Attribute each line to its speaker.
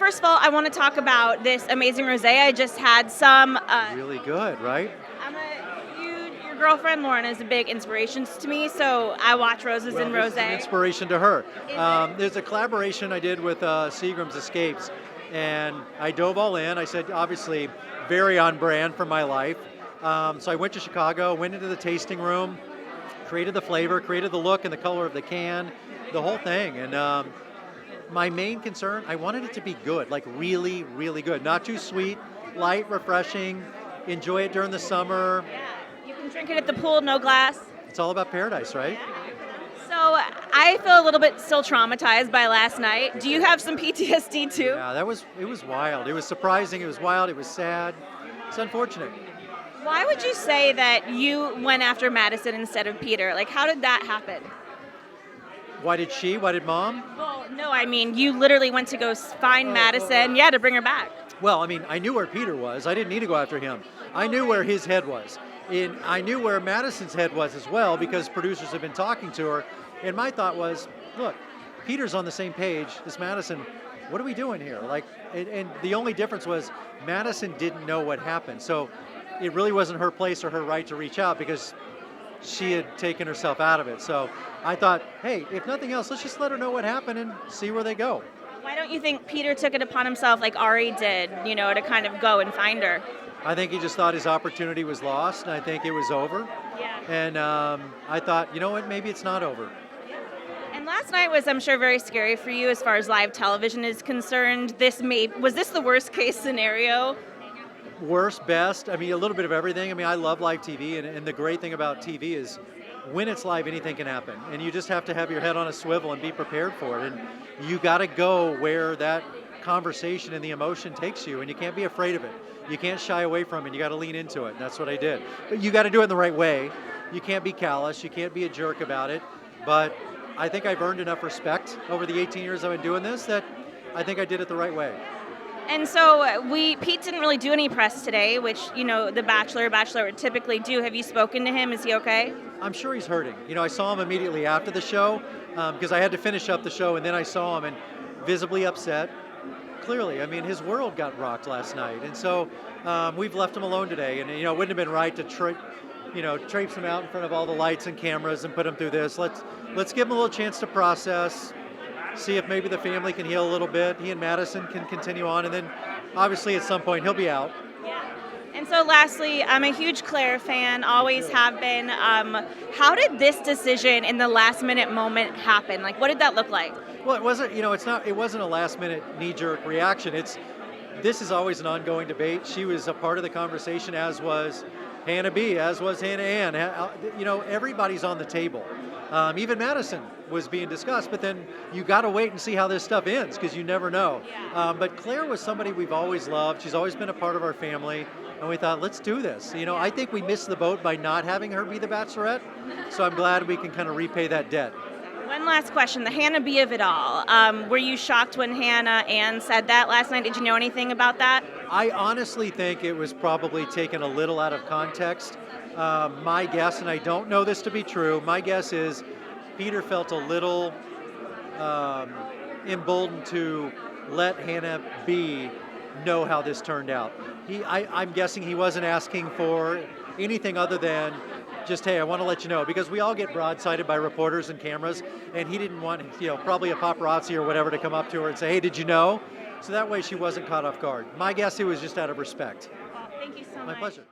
Speaker 1: first of all, I want to talk about this amazing rosé. I just had some.
Speaker 2: Really good, right?
Speaker 1: Your girlfriend Lauren is a big inspiration to me, so I watch roses
Speaker 2: Well,
Speaker 1: and
Speaker 2: this is an
Speaker 1: rosé.
Speaker 2: inspiration to her.
Speaker 1: Is
Speaker 2: There's a collaboration I did with Seagram's Escapes, and I dove all in. I said, obviously, very on brand for my life. So I went to Chicago, went into the tasting room, created the flavor, created the look and the color of the can, the whole thing. And my main concern, I wanted it to be good, like really, really good. Not too sweet, light, refreshing, enjoy it during the summer.
Speaker 1: Yeah, you can drink it at the pool, no glass.
Speaker 2: It's all about paradise, right?
Speaker 1: So I feel a little bit still traumatized by last night. Do you have some PTSD too?
Speaker 2: Yeah, it was wild. It was surprising, it was wild, it was sad. It's unfortunate.
Speaker 1: Why would you say that you went after Madison instead of Peter? Like, how did that happen?
Speaker 2: Why did she? Why did mom?
Speaker 1: Well, no, I mean, you literally went to go find Madison, to bring her back.
Speaker 2: Well, I mean, I knew where Peter was. I didn't need to go after him. I knew where his head was. And I knew where Madison's head was as well because producers have been talking to her. And my thought was, look, Peter's on the same page as Madison. What are we doing here? And the only difference was Madison didn't know what happened. So it really wasn't her place or her right to reach out because she had taken herself out of it. So I thought, hey, if nothing else, let's just let her know what happened and see where they go.
Speaker 1: Why don't you think Peter took it upon himself, like Ari did, to kind of go and find her?
Speaker 2: I think he just thought his opportunity was lost, and I think it was over.
Speaker 1: Yeah.
Speaker 2: And I thought, you know what, maybe it's not over.
Speaker 1: And last night was, I'm sure, very scary for you as far as live television is concerned. Was this the worst case scenario?
Speaker 2: Worst, best, I mean, a little bit of everything. I mean, I love live TV, and the great thing about TV is when it's live, anything can happen. And you just have to have your head on a swivel and be prepared for it. And you got to go where that conversation and the emotion takes you, and you can't be afraid of it. You can't shy away from it. You got to lean into it. And that's what I did. But you got to do it in the right way. You can't be callous. You can't be a jerk about it. But I think I've earned enough respect over the 18 years I've been doing this that I think I did it the right way.
Speaker 1: And so Pete didn't really do any press today, which, the Bachelor, Bachelorette typically do. Have you spoken to him? Is he okay?
Speaker 2: I'm sure he's hurting. I saw him immediately after the show because I had to finish up the show, and then I saw him and visibly upset. Clearly, I mean, his world got rocked last night. And so we've left him alone today. And, it wouldn't have been right to traipse him out in front of all the lights and cameras and put him through this. Let's give him a little chance to process, see if maybe the family can heal a little bit. He and Madison can continue on, and then obviously at some point he'll be out.
Speaker 1: Yeah. And so lastly, I'm a huge Clare fan, always have been. How did this decision in the last minute moment happen? Like, what did that look like?
Speaker 2: Well, it wasn't, it wasn't a last minute knee-jerk reaction. This is always an ongoing debate. She was a part of the conversation, as was Hannah B., as was Hannah Ann. Everybody's on the table. Even Madison was being discussed, but then you got to wait and see how this stuff ends because you never know.
Speaker 1: Yeah.
Speaker 2: But Clare was somebody we've always loved. She's always been a part of our family, and we thought, let's do this. I think we missed the boat by not having her be the Bachelorette, so I'm glad we can kind of repay that debt.
Speaker 1: One last question, the Hannah B of it all. Were you shocked when Hannah Ann said that last night? Did you know anything about that?
Speaker 2: I honestly think it was probably taken a little out of context. My guess, and I don't know this to be true, my guess is Peter felt a little emboldened to let Hannah B know how this turned out. I'm guessing he wasn't asking for anything other than just, hey, I want to let you know, because we all get broadsided by reporters and cameras, and he didn't want, probably a paparazzi or whatever to come up to her and say, hey, did you know? So that way she wasn't caught off guard. My guess, it was just out of respect.
Speaker 1: Thank you so much.
Speaker 2: My pleasure.